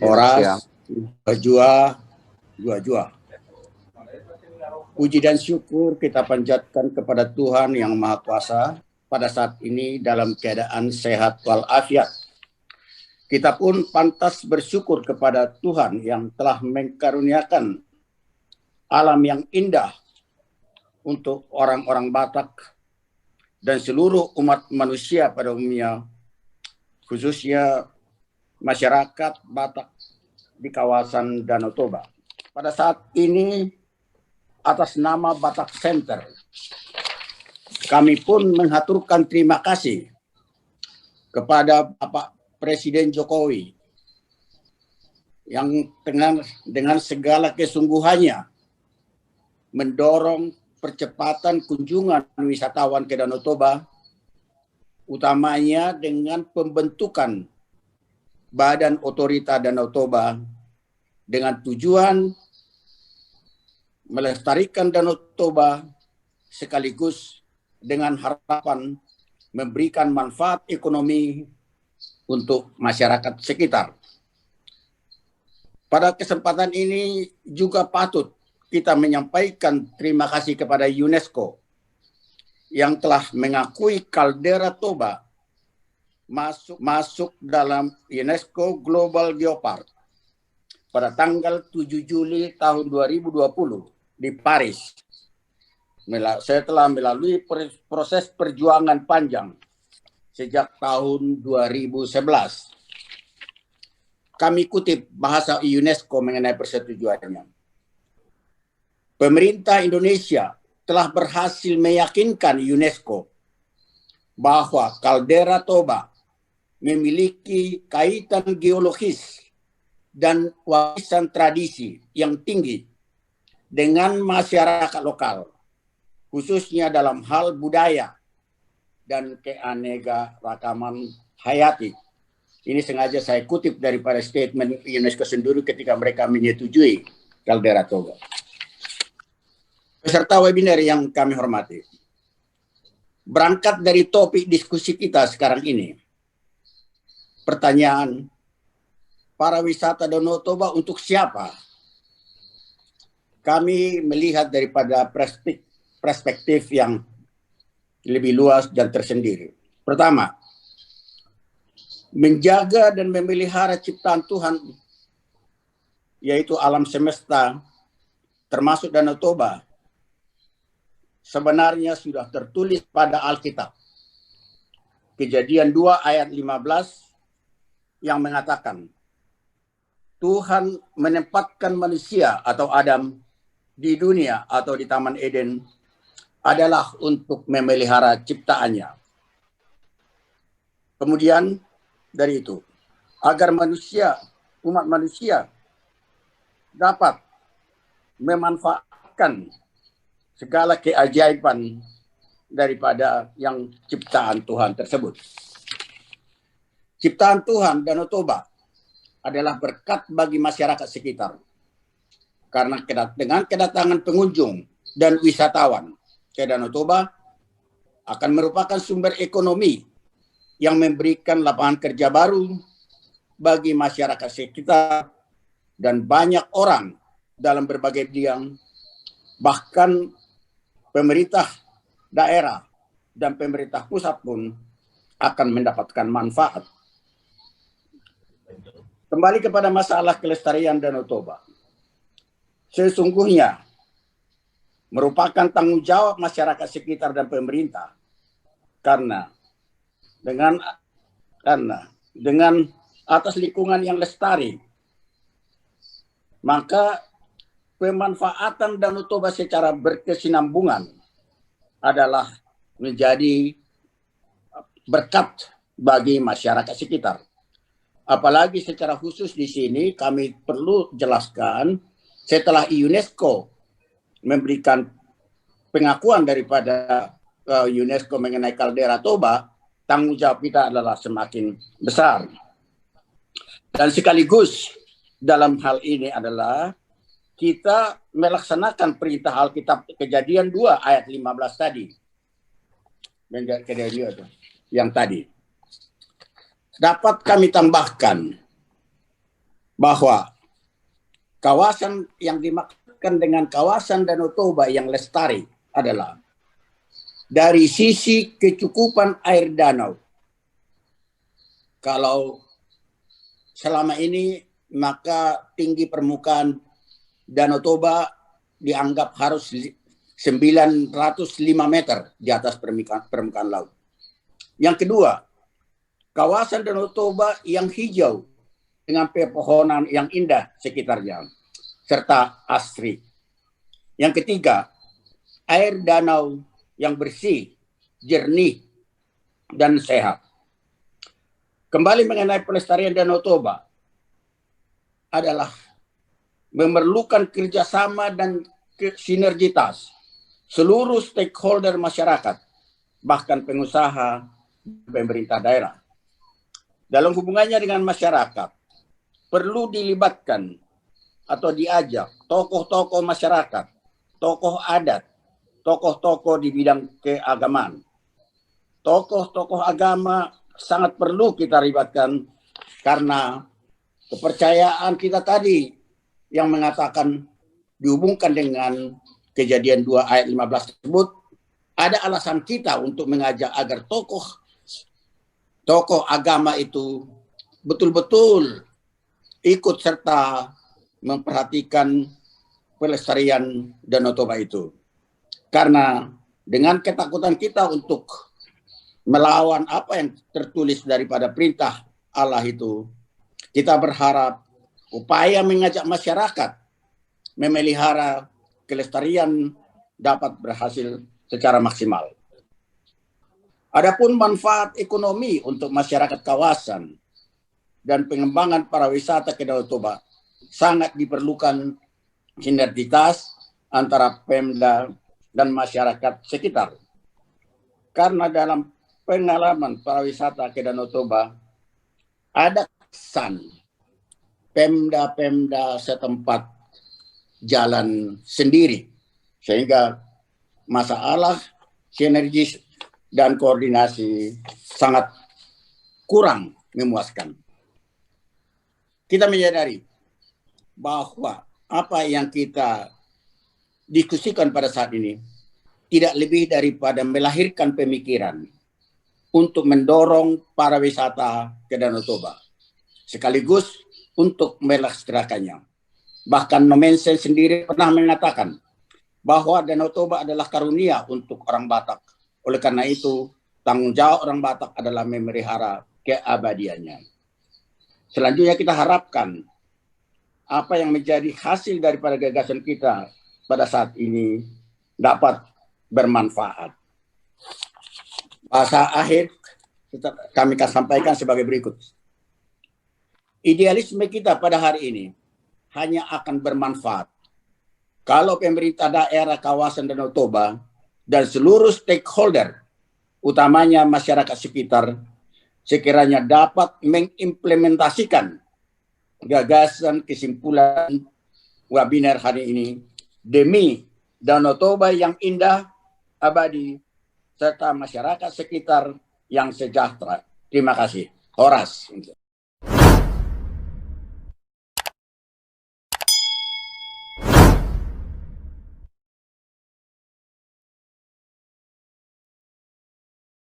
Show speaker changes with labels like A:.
A: Oras, jua, jua. Puji dan syukur kita panjatkan kepada Tuhan Yang Maha Kuasa pada saat ini dalam keadaan sehat walafiat. Kita pun pantas bersyukur kepada Tuhan yang telah mengkaruniakan alam yang indah untuk orang-orang Batak dan seluruh umat manusia pada umumnya, khususnya masyarakat Batak di kawasan Danau Toba. Pada saat ini, atas nama Batak Center, kami pun mengaturkan terima kasih kepada Bapak Presiden Jokowi yang dengan segala kesungguhannya mendorong percepatan kunjungan wisatawan ke Danau Toba, utamanya dengan pembentukan Badan Otorita Danau Toba dengan tujuan melestarikan Danau Toba sekaligus dengan harapan memberikan manfaat ekonomi untuk masyarakat sekitar. Pada kesempatan ini juga patut kita menyampaikan terima kasih kepada UNESCO yang telah mengakui kaldera Toba masuk dalam UNESCO Global Geopark pada tanggal 7 Juli tahun 2020 di Paris. Setelah melalui proses perjuangan panjang sejak tahun 2011. Kami kutip bahasa UNESCO mengenai persetujuannya. Pemerintah Indonesia telah berhasil meyakinkan UNESCO bahwa kaldera Toba memiliki kaitan geologis dan warisan tradisi yang tinggi dengan masyarakat lokal, khususnya dalam hal budaya dan keanekaragaman hayati. Ini sengaja saya kutip daripada statement UNESCO sendiri ketika mereka menyetujui kaldera Toba. Peserta webinar yang kami hormati, berangkat dari topik diskusi kita sekarang ini, pertanyaan, para wisata Danau Toba untuk siapa? Kami melihat daripada perspektif yang lebih luas dan tersendiri. Pertama, menjaga dan memelihara ciptaan Tuhan, yaitu alam semesta, termasuk Danau Toba, sebenarnya sudah tertulis pada Alkitab. Kejadian 2 ayat 15 yang mengatakan, Tuhan menempatkan manusia atau Adam di dunia atau di Taman Eden adalah untuk memelihara ciptaannya. Kemudian dari itu, agar umat manusia dapat memanfaatkan segala keajaiban daripada yang ciptaan Tuhan tersebut. Ciptaan Tuhan Danau Toba adalah berkat bagi masyarakat sekitar. Karena dengan kedatangan pengunjung dan wisatawan ke Danau Toba akan merupakan sumber ekonomi yang memberikan lapangan kerja baru bagi masyarakat sekitar dan banyak orang dalam berbagai bidang. Bahkan pemerintah daerah dan pemerintah pusat pun akan mendapatkan manfaat. Kembali kepada masalah kelestarian Danau Toba. Sesungguhnya merupakan tanggung jawab masyarakat sekitar dan pemerintah karena dengan atas lingkungan yang lestari, maka pemanfaatan Danau Toba secara berkesinambungan adalah menjadi berkat bagi masyarakat sekitar. Apalagi secara khusus di sini kami perlu jelaskan, setelah UNESCO memberikan pengakuan daripada UNESCO mengenai kaldera Toba, tanggung jawab kita adalah semakin besar. Dan sekaligus dalam hal ini adalah kita melaksanakan perintah Alkitab Kejadian 2 ayat 15 tadi. Kejadian yang tadi. Dapat kami tambahkan bahwa kawasan yang dimaksudkan dengan kawasan Danau Toba yang lestari adalah dari sisi kecukupan air danau. Kalau selama ini maka tinggi permukaan Danau Toba dianggap harus 905 meter di atas permukaan laut. Yang kedua, kawasan Danau Toba yang hijau dengan pepohonan yang indah sekitarnya, serta asri. Yang ketiga, air danau yang bersih, jernih, dan sehat. Kembali mengenai pelestarian Danau Toba adalah memerlukan kerjasama dan sinergitas seluruh stakeholder masyarakat, bahkan pengusaha, pemerintah daerah. Dalam hubungannya dengan masyarakat, perlu dilibatkan atau diajak tokoh-tokoh masyarakat, tokoh adat, tokoh-tokoh di bidang keagamaan. Tokoh-tokoh agama sangat perlu kita libatkan karena kepercayaan kita tadi yang mengatakan dihubungkan dengan kejadian 2 ayat 15 tersebut, ada alasan kita untuk mengajak agar tokoh agama itu betul-betul ikut serta memperhatikan pelestarian Danau Toba itu. Karena dengan ketakutan kita untuk melawan apa yang tertulis daripada perintah Allah itu, kita berharap upaya mengajak masyarakat memelihara kelestarian dapat berhasil secara maksimal. Adapun manfaat ekonomi untuk masyarakat kawasan dan pengembangan pariwisata ke Danau Toba sangat diperlukan sinergitas antara Pemda dan masyarakat sekitar. Karena dalam pengalaman pariwisata ke Danau Toba ada kesan Pemda-Pemda setempat jalan sendiri, sehingga masalah sinergis dan koordinasi sangat kurang memuaskan. Kita menyadari bahwa apa yang kita diskusikan pada saat ini tidak lebih daripada melahirkan pemikiran untuk mendorong pariwisata ke Danau Toba, sekaligus untuk melestarikannya. Bahkan Nomensen sendiri pernah mengatakan bahwa Danau Toba adalah karunia untuk orang Batak. Oleh karena itu, tanggung jawab orang Batak adalah memelihara keabadiannya. Selanjutnya kita harapkan apa yang menjadi hasil daripada gagasan kita pada saat ini dapat bermanfaat. Bahasa akhir kami akan sampaikan sebagai berikut. Idealisme kita pada hari ini hanya akan bermanfaat kalau pemerintah daerah kawasan Danau Toba dan seluruh stakeholder, utamanya masyarakat sekitar, sekiranya dapat mengimplementasikan gagasan kesimpulan webinar hari ini demi Danau Toba yang indah, abadi, serta masyarakat sekitar yang sejahtera. Terima kasih. Horas.